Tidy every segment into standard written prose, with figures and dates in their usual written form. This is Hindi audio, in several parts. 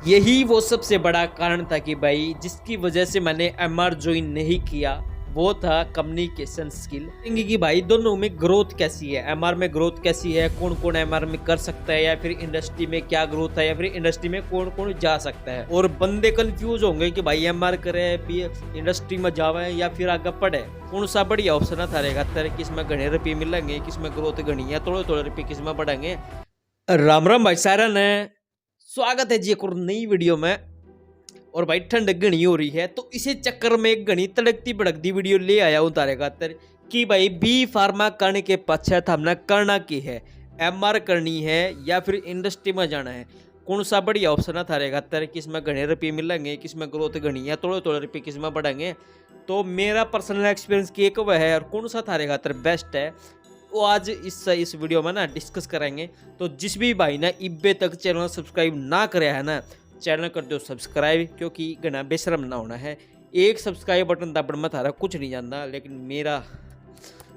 यही वो सबसे बड़ा कारण था कि भाई जिसकी वजह से मैंने एमआर ज्वाइन नहीं किया, वो था कम्युनिकेशन स्किल। कि भाई दोनों में ग्रोथ कैसी है, एमआर में ग्रोथ कैसी है, कौन कौन एमआर में कर सकता है, या फिर इंडस्ट्री में क्या ग्रोथ है, या फिर इंडस्ट्री में कौन कौन जा सकता है। और बंदे कंफ्यूज होंगे कि भाई एमआर करे, इंडस्ट्री में जावे या फिर आगे पढ़े, कौन सा बढ़िया ऑप्शन है थारे खातर, किसमें घने रुपये मिलेंगे, किसमें ग्रोथ घनी है, थोड़े थोड़े रुपये किसमें बढ़ेंगे। राम राम भाई सारा ने स्वागत है जी एक और नई वीडियो में। और भाई ठंड घनी हो रही है तो इसी चक्कर में एक घनी तड़कती भड़कती वीडियो ले आया हूँ तारे खातर कि भाई बी फार्मा करने के पश्चात हमने करना की है, एमआर करनी है या फिर इंडस्ट्री में जाना है, कौन सा बढ़िया ऑप्शन है थारे खातर, किसमें घने रुपये मिलेंगे, किसमें ग्रोथ घनी है, थोड़े थोड़े रुपये किसमें बढ़ेंगे। तो मेरा पर्सनल एक्सपीरियंस की एक वह है और कौन सा थारे खातर बेस्ट है वो आज इस वीडियो में ना डिस्कस करेंगे। तो जिस भी भाई ने इब्बे तक चैनल सब्सक्राइब ना कराया है ना, चैनल कर दो सब्सक्राइब, क्योंकि घना बेशरम ना होना है। एक सब्सक्राइब बटन दबड़ मत हारा, कुछ नहीं जानता, लेकिन मेरा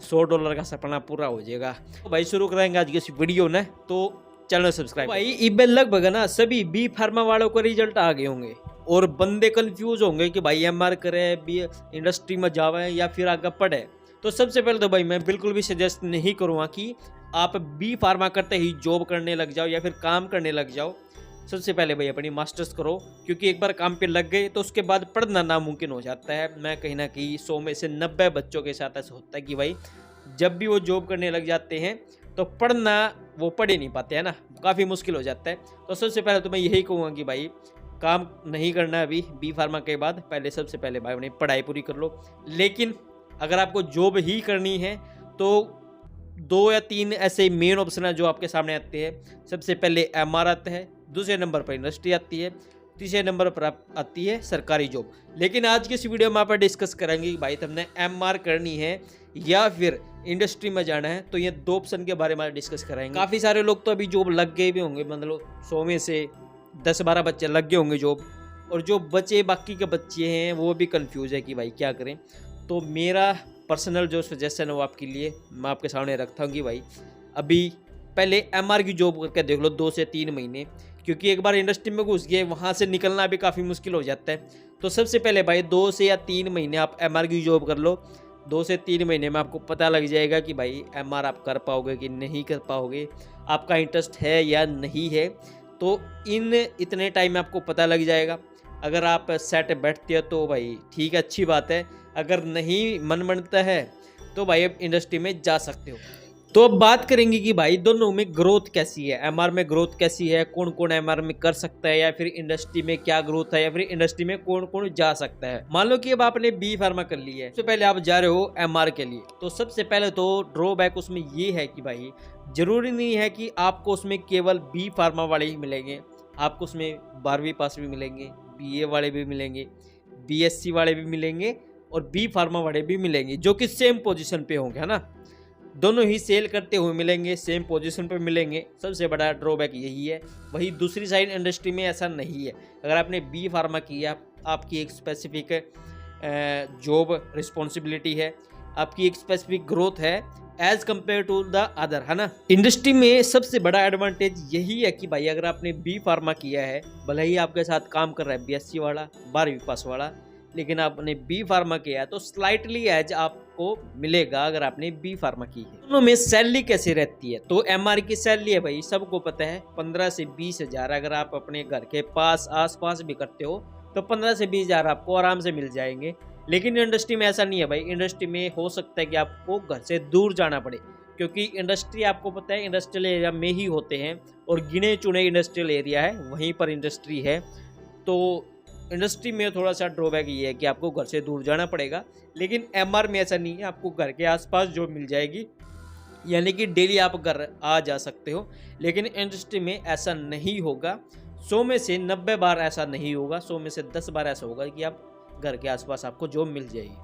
$100 का सपना पूरा हो जाएगा। तो भाई शुरू करेंगे आज की इस वीडियो ने, तो चैनल सब्सक्राइब। भाई इब्बे लगभग ना सभी बी फार्मा वालों को रिजल्ट आ गए होंगे और बंदे कंफ्यूज होंगे कि भाई एमआर करे, बी इंडस्ट्री में जावे या फिर आगे पढ़े। तो सबसे पहले तो भाई मैं बिल्कुल भी सजेस्ट नहीं करूँगा कि आप बी फार्मा करते ही जॉब करने लग जाओ या फिर काम करने लग जाओ। सबसे पहले भाई अपनी मास्टर्स करो, क्योंकि एक बार काम पे लग गए तो उसके बाद पढ़ना नामुमकिन हो जाता है। मैं कहीं ना कहीं 100 में से 90 बच्चों के साथ ऐसा होता है कि भाई जब भी वो जॉब करने लग जाते हैं तो पढ़ना वो पढ़ ही नहीं पाते हैं ना, काफ़ी मुश्किल हो जाता है। तो सबसे पहले तो मैं यही कहूँगा कि भाई काम नहीं करना अभी बी फार्मा के बाद, पहले सबसे पहले भाई अपनी पढ़ाई पूरी कर लो। लेकिन अगर आपको जॉब ही करनी है तो 2 या 3 ऐसे मेन ऑप्शन है जो आपके सामने आते हैं। सबसे पहले एमआर आता है, दूसरे नंबर पर इंडस्ट्री आती है, तीसरे नंबर पर आती है सरकारी जॉब। लेकिन आज की इस वीडियो में आप डिस्कस करेंगे कि भाई तुमने एमआर करनी है या फिर इंडस्ट्री में जाना है, तो ये 2 ऑप्शन के बारे में डिस्कस करेंगे। काफ़ी सारे लोग तो अभी जॉब लग गए भी होंगे, मतलब 100 में से 10-12 बच्चे लग गए होंगे जॉब, और जो बचे बाकी के बच्चे हैं वो भी कंफ्यूज है कि भाई क्या करें। तो मेरा पर्सनल जो सजेशन है वो आपके लिए मैं आपके सामने रखता हूँ कि भाई अभी पहले एमआर की जॉब करके देख लो 2 से 3 महीने, क्योंकि एक बार इंडस्ट्री में घुस गए वहाँ से निकलना भी काफ़ी मुश्किल हो जाता है। तो सबसे पहले भाई 2 से या 3 महीने आप एमआर की जॉब कर लो। 2 से 3 महीने में आपको पता लग जाएगा कि भाई एमआर आप कर पाओगे कि नहीं कर पाओगे, आपका इंटरेस्ट है या नहीं है। तो इतने टाइम में आपको पता लग जाएगा। अगर आप सेट बैठते हो तो भाई ठीक है, अच्छी बात है। अगर नहीं मन बनता है तो भाई आप इंडस्ट्री में जा सकते हो। तो अब बात करेंगे कि भाई दोनों में ग्रोथ कैसी है, एमआर में ग्रोथ कैसी है, कौन कौन एमआर में कर सकता है, या फिर इंडस्ट्री में क्या ग्रोथ है, या फिर इंडस्ट्री में कौन कौन जा सकता है। मान लो कि अब आपने बी फार्मा कर ली है, सबसे पहले आप जा रहे हो एमआर के लिए। तो सबसे पहले तो ड्रॉबैक उसमें ये है कि भाई जरूरी नहीं है कि आपको उसमें केवल बी फार्मा वाले ही मिलेंगे, आपको उसमें 12वीं पास भी मिलेंगे, बीए वाले भी मिलेंगे, बीएससी वाले भी मिलेंगे और बी फार्मा वाले भी मिलेंगे, जो कि सेम पोजीशन पे होंगे, है ना। दोनों ही सेल करते हुए मिलेंगे, सेम पोजीशन पे मिलेंगे। सबसे बड़ा ड्रॉबैक यही है। वही दूसरी साइड इंडस्ट्री में ऐसा नहीं है। अगर आपने बी फार्मा किया, आपकी एक स्पेसिफिक जॉब रिस्पॉन्सिबिलिटी है, आपकी एक स्पेसिफिक ग्रोथ है as compare to the other, है ना। इंडस्ट्री में सबसे बड़ा एडवांटेज यही है कि भाई अगर आपने बी फार्मा किया है, भले ही आपके साथ काम कर रहा है बीएससी वाला, 12वीं पास वाला, लेकिन आपने बी फार्मा किया है तो स्लाइटली एज आपको मिलेगा अगर आपने बी फार्मा की है। दोनों में सैलरी कैसे रहती है, तो एमआर की सैलरी है भाई सबको पता है 15 से 20 हज़ार। अगर आप अपने घर के पास आसपास भी करते हो तो 15 से 20 हज़ार आपको आराम से मिल जाएंगे। लेकिन इंडस्ट्री में ऐसा नहीं है भाई। इंडस्ट्री में हो सकता है कि आपको घर से दूर जाना पड़े, क्योंकि इंडस्ट्री आपको पता है इंडस्ट्रियल एरिया में ही होते हैं और गिने चुने इंडस्ट्रियल एरिया है, वहीं पर इंडस्ट्री है। तो इंडस्ट्री में थोड़ा सा ड्रॉबैक ये है कि आपको घर से दूर जाना पड़ेगा। लेकिन एमआर में ऐसा नहीं है, आपको घर के आसपास जॉब मिल जाएगी, यानी कि डेली आप घर आ जा सकते हो। लेकिन इंडस्ट्री में ऐसा नहीं होगा। 100 में से 90 बार ऐसा नहीं होगा, 100 में से 10 बार ऐसा होगा कि आप घर के आसपास आपको जॉब मिल जाएगी।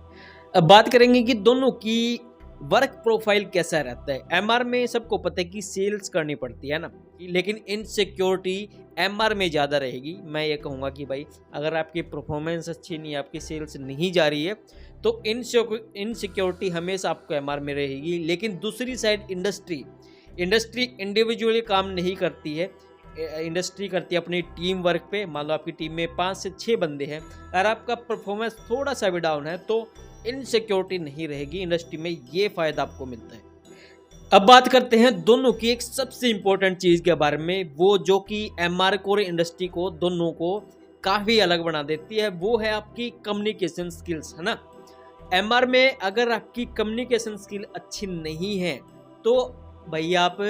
अब बात करेंगे कि दोनों की वर्क प्रोफाइल कैसा रहता है। एमआर में सबको पता है कि सेल्स करनी पड़ती है ना, लेकिन इनसिक्योरिटी एमआर में ज़्यादा रहेगी। मैं ये कहूँगा कि भाई अगर आपकी परफॉर्मेंस अच्छी नहीं है, आपकी सेल्स नहीं जा रही है, तो इनसिक्योरिटी हमेशा आपको एमआर में रहेगी। लेकिन दूसरी साइड इंडस्ट्री इंडिविजुअली काम नहीं करती है। इंडस्ट्री करती है अपनी टीम वर्क पे। मान लो आपकी टीम में 5 से 6 बंदे हैं, अगर आपका परफॉर्मेंस थोड़ा सा भी डाउन है तो इनसिक्योरिटी नहीं रहेगी इंडस्ट्री में, ये फ़ायदा आपको मिलता है। अब बात करते हैं दोनों की एक सबसे इम्पोर्टेंट चीज़ के बारे में, वो जो कि एमआर को और इंडस्ट्री को दोनों को काफ़ी अलग बना देती है, वो है आपकी कम्युनिकेशन स्किल्स, है ना। एमआर में अगर आपकी कम्युनिकेशन स्किल अच्छी नहीं है तो भाई आप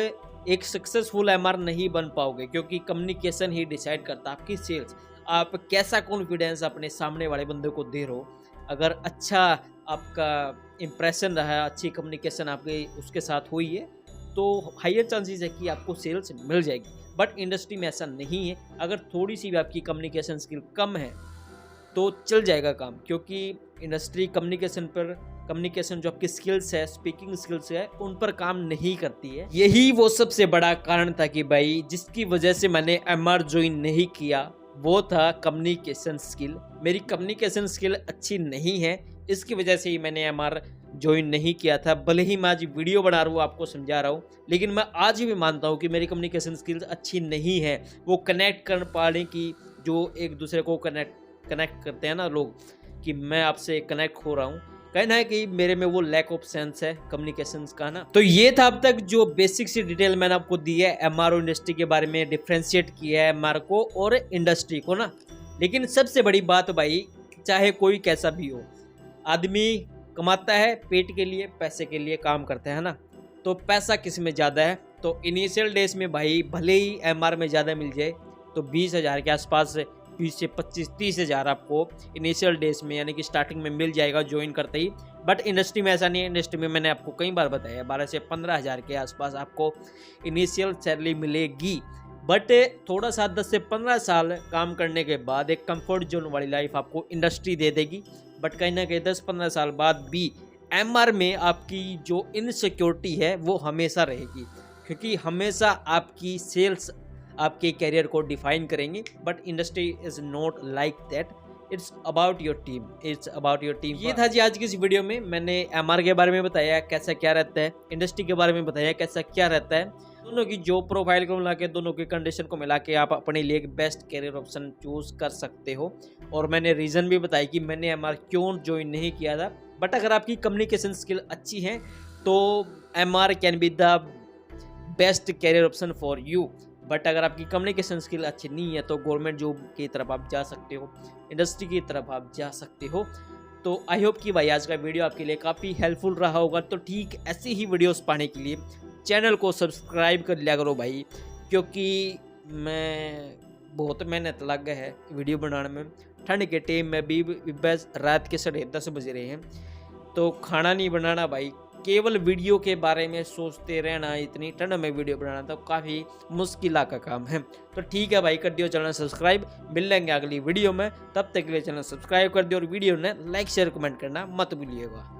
एक सक्सेसफुल एमआर नहीं बन पाओगे, क्योंकि कम्युनिकेशन ही डिसाइड करता है आपकी सेल्स। आप कैसा कॉन्फिडेंस अपने सामने वाले बंदे को दे रहे हो। अगर अच्छा आपका इंप्रेशन रहा है, अच्छी कम्युनिकेशन आपके उसके साथ हुई है, तो हायर चांसेस है कि आपको सेल्स मिल जाएगी। बट इंडस्ट्री में ऐसा नहीं है, अगर थोड़ी सी भी आपकी कम्युनिकेशन स्किल कम है तो चल जाएगा काम, क्योंकि इंडस्ट्री कम्युनिकेशन जो आपकी स्किल्स है, स्पीकिंग स्किल्स है, उन पर काम नहीं करती है। यही वो सबसे बड़ा कारण था कि भाई जिसकी वजह से मैंने एमआर ज्वाइन नहीं किया, वो था कम्युनिकेशन स्किल। मेरी कम्युनिकेशन स्किल अच्छी नहीं है, इसकी वजह से ही मैंने एमआर ज्वाइन नहीं किया था। भले ही मैं आज वीडियो बना रहा हूँ, आपको समझा रहा हूँ, लेकिन मैं आज भी मानता हूँ कि मेरी कम्युनिकेशन स्किल्स अच्छी नहीं है। वो कनेक्ट कर पाने की, जो एक दूसरे को कनेक्ट करते हैं ना लोग, कि मैं आपसे कनेक्ट हो रहा हूँ, कहना है कि मेरे में वो लैक ऑफ सेंस है कम्युनिकेशंस का ना। तो ये था अब तक जो बेसिक सी डिटेल मैंने आपको दी है एमआर और इंडस्ट्री के बारे में, डिफ्रेंशिएट किया है एमआर को और इंडस्ट्री को ना। लेकिन सबसे बड़ी बात भाई, चाहे कोई कैसा भी हो, आदमी कमाता है पेट के लिए, पैसे के लिए काम करता है ना। तो पैसा किस में ज़्यादा है, तो इनिशियल डेज में भाई भले ही एमआर में ज़्यादा मिल जाए तो 20,000 के आसपास, 20 से 25-30 हज़ार आपको इनिशियल डेज में यानी कि स्टार्टिंग में मिल जाएगा ज्वाइन करते ही। बट इंडस्ट्री में ऐसा नहीं है। इंडस्ट्री में मैंने आपको कई बार बताया 12 से 15 हज़ार के आसपास आपको इनिशियल सैलरी मिलेगी। बट थोड़ा सा 10 से 15 साल काम करने के बाद एक कंफर्ट जोन वाली लाइफ आपको इंडस्ट्री दे देगी। बट कहीं ना कहीं 10-15 साल बाद भी एमआर में आपकी जो इनसिक्योरिटी है वो हमेशा रहेगी, क्योंकि हमेशा आपकी सेल्स आपके कैरियर को डिफाइन करेंगे। But industry is not like that, it's about your team, it's about your team. ये था जी आज की इस वीडियो में, मैंने एमआर के बारे में बताया कैसा क्या रहता है, इंडस्ट्री के बारे में बताया कैसा क्या रहता है। दोनों की जॉब प्रोफाइल को मिला के, दोनों की कंडीशन को मिला के आप अपने लिए एक बेस्ट कैरियर ऑप्शन चूज कर सकते हो। और मैंने रीज़न भी बताया कि मैंने एमआर क्यों ज्वाइन नहीं किया था। बट अगर आपकी कम्युनिकेशन स्किल अच्छी है तो MR can be the best career option for you. But अगर आपकी कम्युनिकेशन स्किल अच्छी नहीं है तो गवर्नमेंट जॉब की तरफ आप जा सकते हो, इंडस्ट्री की तरफ आप जा सकते हो। तो आई होप कि भाई आज का वीडियो आपके लिए काफ़ी हेल्पफुल रहा होगा। तो ठीक ऐसे ही वीडियोस पाने के लिए चैनल को सब्सक्राइब कर लिया करो भाई, क्योंकि मैं बहुत मेहनत लग गया है वीडियो बनाने में। ठंड के टाइम में भी बस रात के 10:30 बज रहे हैं, तो खाना नहीं बनाना भाई, केवल वीडियो के बारे में सोचते रहना, इतनी ठंड में वीडियो बनाना तो काफ़ी मुश्किल का काम है। तो ठीक है भाई, कर दियो चैनल सब्सक्राइब। मिल लेंगे अगली वीडियो में, तब तक के लिए चैनल सब्सक्राइब कर दियो और वीडियो ने लाइक शेयर कमेंट करना मत भूलिएगा।